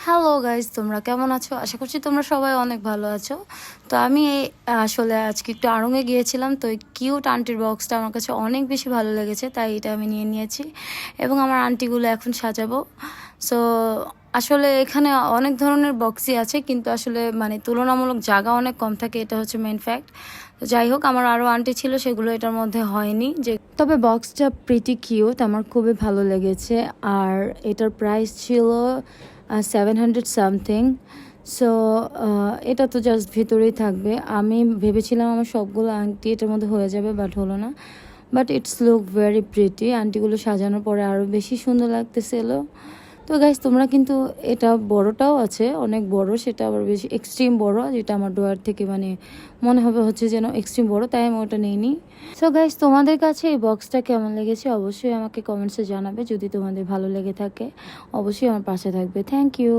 Hello guys, তোমরা কেমন আছো? আশা করছি তোমরা সবাই অনেক ভালো আছো। তো আমি আসলে আজকে একটু আড়ংয়ে গিয়েছিলাম, তো এই কিউট আন্টির বক্সটা আমার কাছে অনেক বেশি ভালো লেগেছে, তাই এটা আমি নিয়ে নিয়েছি এবং আমার আন্টিগুলো এখন সাজাবো। সো আসলে এখানে অনেক ধরনের বক্সই আছে, কিন্তু আসলে মানে তুলনামূলক জায়গা অনেক কম থাকে, এটা হচ্ছে মেইন ফ্যাক্ট। তো যাই হোক, আমার আরও আন্টি ছিল, সেগুলো এটার মধ্যে হয়নি। যে তবে বক্সটা প্রিটি কিউট, আমার খুবই ভালো লেগেছে। আর এটার প্রাইস ছিল 700 সামথিং। সো এটা তো জাস্ট ভিতরেই থাকবে। আমি ভেবেছিলাম আমার সবগুলো আংটি এটার মধ্যে হয়ে যাবে, বাট হলো না। But it's look very pretty. আংটিগুলো সাজানোর পরে আরও বেশি সুন্দর লাগতেছিল। তো গাইজ, তোমরা কিন্তু এটা বড়টাও আছে, অনেক বড়, সেটা আবার বেশি এক্সট্রিম বড়, যেটা আমার ডোয়ার থেকে মানে মনে হবে হচ্ছে যেন এক্সট্রিম বড়, তাই আমি ওটা নিইনি। সো গাইজ, তোমাদের কাছে এই বক্সটা কেমন লেগেছে অবশ্যই আমাকে কমেন্টসে জানাবে। যদি তোমাদের ভালো লেগে থাকে অবশ্যই আমার পাশে থাকবে। Thank you.